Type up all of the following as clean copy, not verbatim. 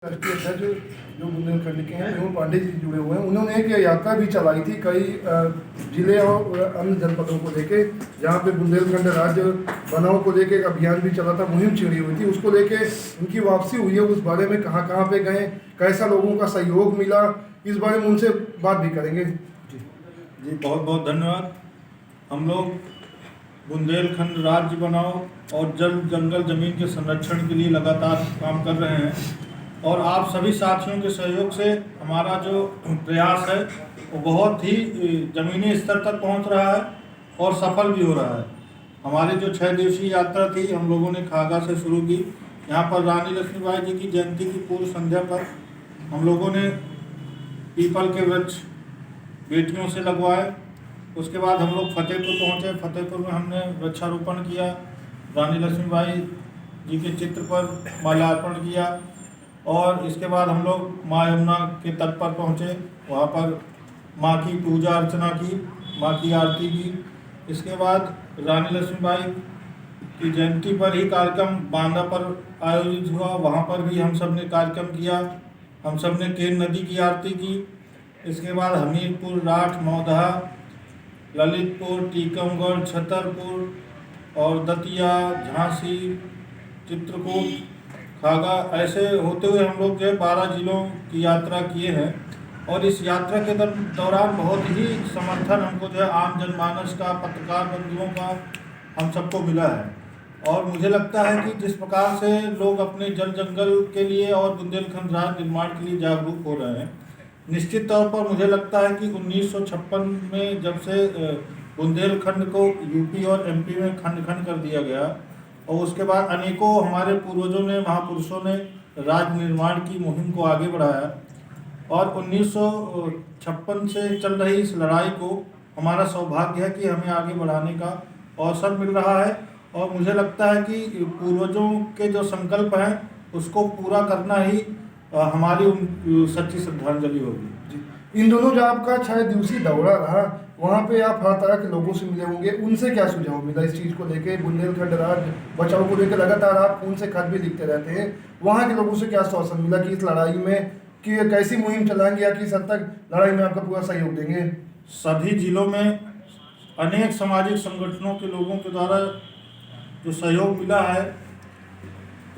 राष्ट्रीय अध्यक्ष जो बुंदेलखंड के हैं मेहुल पांडे जी जुड़े हुए हैं, उन्होंने एक यात्रा भी चलाई थी कई जिले और अन्य जनपदों को लेके, जहाँ पे बुंदेलखंड राज्य बनाओ को लेके एक अभियान भी चला था, मुहिम छिड़ी हुई थी, उसको लेके उनकी वापसी हुई है। उस बारे में कहाँ कहाँ पे गए, कैसा लोगों का सहयोग मिला, इस बारे में उनसे बात भी करेंगे। जी बहुत बहुत धन्यवाद। हम लोग बुंदेलखंड राज्य बनाओ और जल जंगल जमीन के संरक्षण के लिए लगातार काम कर रहे हैं और आप सभी साथियों के सहयोग से हमारा जो प्रयास है वो बहुत ही ज़मीनी स्तर तक पहुंच रहा है और सफल भी हो रहा है। हमारी जो 6 दिवसीय यात्रा थी, हम लोगों ने खागा से शुरू की। यहाँ पर रानी लक्ष्मीबाई जी की जयंती की पूर्व संध्या पर हम लोगों ने पीपल के वृक्ष बेटियों से लगवाए। उसके बाद हम लोग फतेहपुर पहुँचे। फतेहपुर में हमने वृक्षारोपण किया, रानी लक्ष्मीबाई जी के चित्र पर माल्यार्पण किया और इसके बाद हम लोग माँ यमुना के तट पर पहुँचे। वहाँ पर माँ की पूजा अर्चना की, माँ की आरती की। इसके बाद रानी लक्ष्मीबाई की जयंती पर ही कार्यक्रम बांदा पर आयोजित हुआ, वहाँ पर भी हम सब ने कार्यक्रम किया। हम सब ने केन नदी की आरती की। इसके बाद हमीरपुर, राठ, मौदहा, ललितपुर, टीकमगढ़, छतरपुर और दतिया, झांसी, चित्रकूट, खागा, ऐसे होते हुए हम लोग जो 12 जिलों की यात्रा किए हैं। और इस यात्रा के दौरान बहुत ही समर्थन हमको जो है आम जनमानस का, पत्रकार बंधुओं का, हम सबको मिला है। और मुझे लगता है कि जिस प्रकार से लोग अपने जल जंगल के लिए और बुंदेलखंड राज्य निर्माण के लिए जागरूक हो रहे हैं, निश्चित तौर पर मुझे लगता है कि 1956 में जब से बुंदेलखंड को यूपी और एमपी में खंड खंड कर दिया गया और उसके बाद अनेकों हमारे पूर्वजों ने, महापुरुषों ने राज्य निर्माण की मुहिम को आगे बढ़ाया और 1956 से चल रही इस लड़ाई को हमारा सौभाग्य है कि हमें आगे बढ़ाने का अवसर मिल रहा है। और मुझे लगता है कि पूर्वजों के जो संकल्प हैं उसको पूरा करना ही हमारी सच्ची श्रद्धांजलि होगी। इन दोनों जो आपका 6 दिवसीय दौरा रहा, वहाँ पे आप हर तरह के लोगों से मिले होंगे, उनसे क्या सुझाव मिला इस चीज़ को लेके, बुंदेलखंड राज्य बचाओ को लेकर लगातार आप उनसे खत भी लिखते रहते हैं, वहाँ के लोगों से क्या आश्वासन मिला कि इस लड़ाई में कि कैसी मुहिम चलाएंगे या किस हद तक लड़ाई में आपका पूरा सहयोग देंगे? सभी जिलों में अनेक सामाजिक संगठनों के लोगों के द्वारा जो सहयोग मिला है,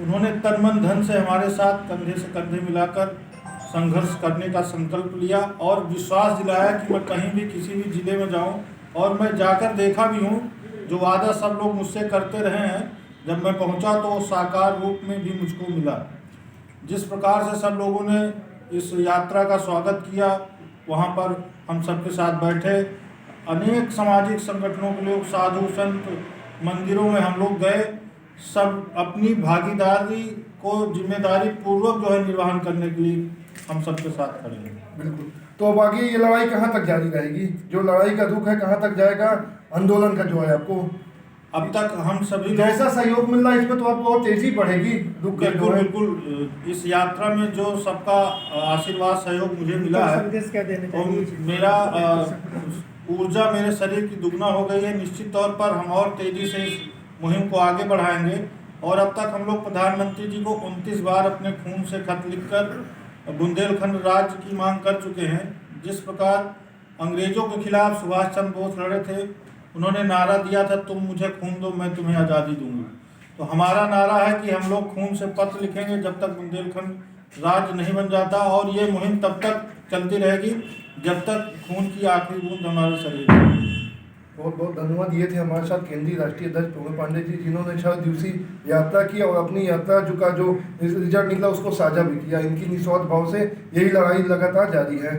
उन्होंने तन मन धन से हमारे साथ कंधे से कंधे मिलाकर संघर्ष करने का संकल्प लिया और विश्वास दिलाया कि मैं कहीं भी किसी भी जिले में जाऊं, और मैं जाकर देखा भी हूं, जो वादा सब लोग मुझसे करते रहे हैं, जब मैं पहुंचा तो साकार रूप में भी मुझको मिला। जिस प्रकार से सब लोगों ने इस यात्रा का स्वागत किया, वहां पर हम सबके साथ बैठे, अनेक सामाजिक संगठनों के लोग, साधु संत, मंदिरों में हम लोग गए, सब अपनी भागीदारी को जिम्मेदारी पूर्वक जो है निर्वहन करने के लिए हम सबके साथ खड़े हैं। बिल्कुल। तो अब आगे ये लड़ाई कहाँ तक जारी रहेगी? जो लड़ाई का दुख है कहाँ तक जाएगा? आंदोलन का जो है आपको अब तक हम सभी जैसा सहयोग मिल रहा है इसमें तो आपको और तेजी बढ़ेगी। दुख बिल्कुल इस यात्रा में जो सबका आशीर्वाद सहयोग मुझे मिला है, तो मेरा ऊर्जा मेरे शरीर की दुगना हो गई है। निश्चित तौर पर हम और तेजी से इस मुहिम को आगे बढ़ाएंगे। और अब तक हम लोग प्रधानमंत्री जी को 29 बार अपने खून से खत लिखकर बुंदेलखंड राज्य की मांग कर चुके हैं। जिस प्रकार अंग्रेजों के खिलाफ सुभाष चंद्र बोस लड़े थे, उन्होंने नारा दिया था, तुम मुझे खून दो मैं तुम्हें आज़ादी दूंगा। तो हमारा नारा है कि हम लोग खून से पत्र लिखेंगे जब तक बुंदेलखंड राज्य नहीं बन जाता, और ये मुहिम तब तक चलती रहेगी जब तक खून की आखिरी बूंद हमारे शरीर में। बहुत बहुत धन्यवाद। ये थे हमारे साथ केंद्रीय राष्ट्रीय अध्यक्ष मेहुल पांडे जी, जिन्होंने 6 दिवसीय यात्रा की और अपनी यात्रा जो रिजल्ट निकला उसको साझा भी किया। इनकी निस्वार्थ भाव से यही लड़ाई लगातार जारी है।